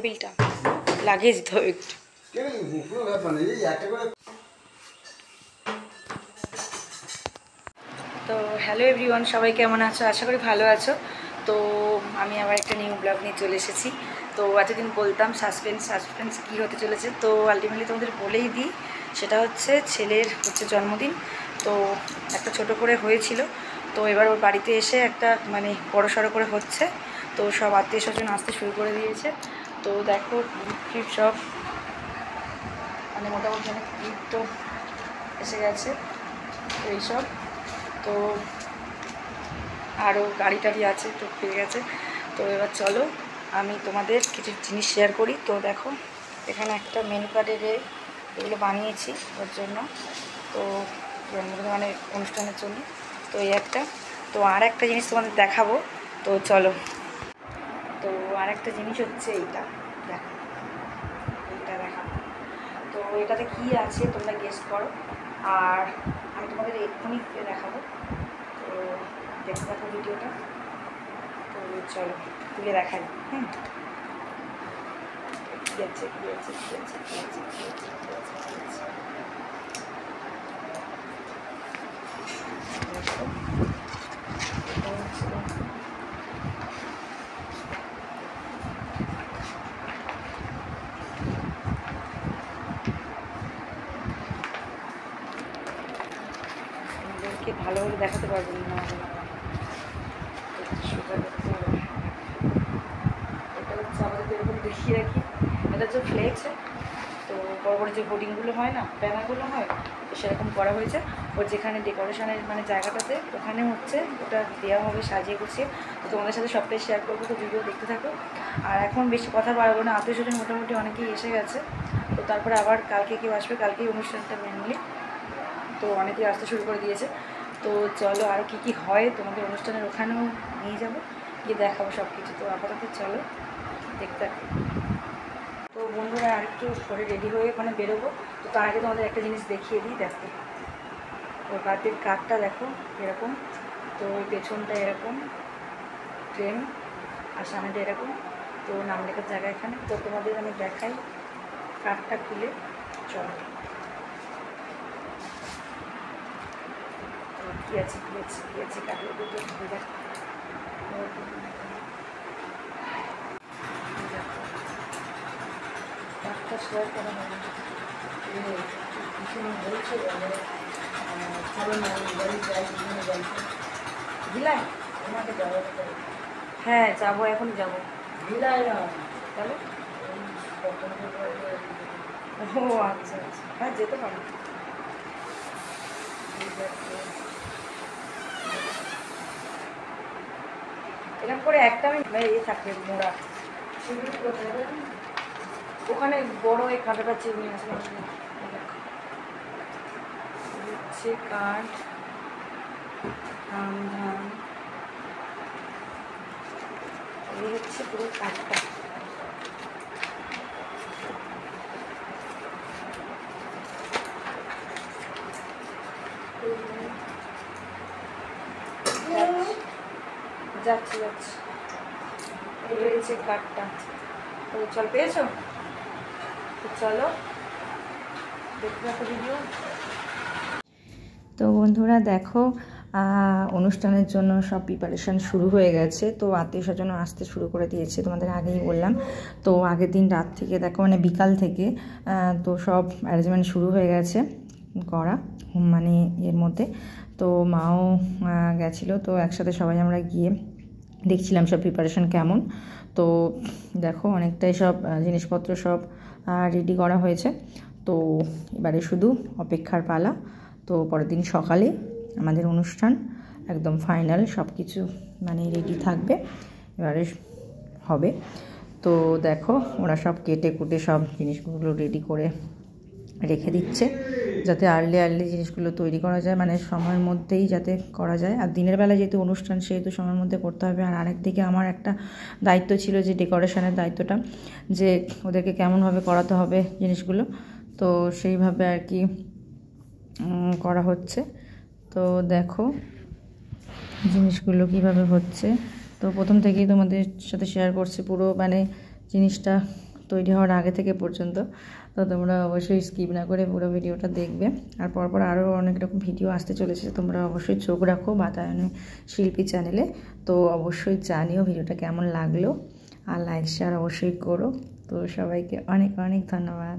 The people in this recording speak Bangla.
বিলটা লাগিয়ে দিতে হবে একটু। তো হ্যালো এভরিওয়ান, সবাই কেমন আছো? আশা করি ভালো আছো। তো আমি আবার একটা নিউ ব্লগ নিয়ে চলে এসেছি। তো এতদিন বলতাম সাসপেন্স কী হতে চলেছে, তো আলটিমেটলি তোমাদের বলেই দিই। সেটা হচ্ছে ছেলের জন্মদিন। তো একটা ছোট করে হয়েছিল, তো এবার ওর বাড়িতে এসে একটা মানে বড়সড় করে হচ্ছে। তো সব আত্মীয় স্বজন আসতে শুরু করে দিয়েছে। তো দেখো গিফট সব মানে মোটামুটি অনেক গিফট তো এসে গেছে এইসব। তো আরও গাড়ি টাড়ি আছে তো পেয়ে গেছে। তো এবার চলো আমি তোমাদের কিছু জিনিস শেয়ার করি। তো দেখো এখানে একটা মেনু কার্ডের এগুলো বানিয়েছি ওর জন্য, তো মানে অনুষ্ঠানের জন্য। তো এই একটা, তো আর একটা জিনিস তোমাদের দেখাবো। তো চলো, তো আর একটা জিনিস হচ্ছে এইটা, দেখো এইটা দেখাবো। তো এটাতে কী আছে তোমরা গেস করো, আর আমি তোমাদের এক্ষুনি দেখাবো। তো দেখতে থাকো ভিডিওটা। তো চলো তুলে দেখাই। কী আছে কী আছে কী আছে কী আছে কী আছে কী আছে কী আছে আমাদেরকে ভালোভাবে দেখাতে পারবেন না, সোজা করতে হবে। এটা হচ্ছে আমাদের এরকম দেখিয়ে রাখি, এটা হচ্ছে ফ্লেক্স। তো বড় বড় যে হোর্ডিংগুলো হয় না, ব্যানারগুলো হয়, তো সেরকম করা হয়েছে। ওর যেখানে ডেকোরেশনের মানে জায়গাটাতে ওখানে হচ্ছে ওটা দেওয়া হবে সাজিয়ে গুছিয়ে। তো তোমাদের সাথে সবটাই শেয়ার করবো, তো ভিডিও দেখতে থাকো। আর এখন বেশি কথা বাড়বো না, আত্মীয় স্বজন মোটামুটি অনেকেই এসে গেছে। তো তারপরে আবার কালকে কেউ আসবে, কালকেই অনুষ্ঠানটা মেনলি, তো অনেকেই আসতে শুরু করে দিয়েছে। তো চলো আরও কী কী হয় তোমাদের অনুষ্ঠানের ওখানেও নিয়ে যাবো, গিয়ে দেখাবো সব কিছু। তো আপাতত চলো দেখতে থাকো। তো বন্ধুরা আরেকটু পরে রেডি হয়ে ওখানে বেরোবো। তো তার আগে তোমাদের একটা জিনিস দেখিয়ে দিই, দেখো ওর বাড়ির কার্ডটা দেখো এরকম। তো ওই পেছনটা এরকম ট্রেন, আর সামনেটা এরকম। তো নাম লেখার জায়গা এখানে। তো তোমাদের আমি দেখাই কার্ডটা খুলে, চলো। তো কী আছে কী আছে কী আছে কার্ডের দুটো দেখো। কার্ডটা শেয়ার করা হবে বলছে ভিলায় আমাকে যাবো। হ্যাঁ যাবো, এখন যাবো ভিলায় না তাহলে। ও আচ্ছা আচ্ছা, হ্যাঁ যেতে পারি। এরকম করে একটা আমি থাকবে মোড়া, ওখানে বড় এই কাঁটাটা চিনি আছে হচ্ছে কাঠ ধান ধান, এই হচ্ছে পুরো কাঠটা। যাচ্ছি যাচ্ছি, এই হচ্ছে কাঠটা। তো চল পেয়েছো, তো চলো দেখতে থাকো ভিডিও। তো বন্ধুরা দেখো অনুষ্ঠানের জন্য সব প্রিপারেশান শুরু হয়ে গেছে। তো আত্মীয় স্বজনও আসতে শুরু করে দিয়েছে, তোমাদের আগেই বললাম। তো আগের দিন রাত থেকে দেখো মানে বিকাল থেকে তো সব অ্যারেঞ্জমেন্ট শুরু হয়ে গেছে করা মানে এর মধ্যে। তো মাও গেছিলো, তো একসাথে সবাই আমরা গিয়ে দেখছিলাম সব প্রিপারেশান কেমন। তো দেখো অনেকটাই সব জিনিসপত্র সব রেডি করা হয়েছে। তো এবারে শুধু অপেক্ষার পালা। তো পরের দিন সকালে আমাদের অনুষ্ঠান একদম ফাইনাল, সব কিছু মানে রেডি থাকবে, এবারে হবে। তো দেখো ওরা সব কেটে কুটে সব জিনিসগুলো রেডি করে রেখে দিচ্ছে, যাতে আর্লি জিনিসগুলো তৈরি করা যায়, মানে সময়ের মধ্যেই যাতে করা যায়। আর দিনের বেলা যেহেতু অনুষ্ঠান সেহেতু সময়ের মধ্যে করতে হবে। আর আরেকদিকে আমার একটা দায়িত্ব ছিল, যে ডেকোরেশনের দায়িত্বটা, যে ওদেরকে কেমনভাবে করাতে হবে জিনিসগুলো। তো সেইভাবে আর কি করা হচ্ছে। তো দেখো জিনিসগুলো কিভাবে হচ্ছে। তো প্রথম থেকেই তোমাদের সাথে শেয়ার করছি পুরো মানে জিনিসটা তৈরি হওয়ার আগে থেকে পর্যন্ত। তো তোমরা অবশ্যই স্কিপ না করে পুরো ভিডিওটা দেখবে। আর পরপর আরও অনেক রকম ভিডিও আসতে চলেছে, তোমরা অবশ্যই চোখ রাখো বাতায়নে শিল্পী চ্যানেলে। তো অবশ্যই জানিও ভিডিওটা কেমন লাগলো, আর লাইক শেয়ার অবশ্যই করো। তো সবাইকে অনেক অনেক ধন্যবাদ।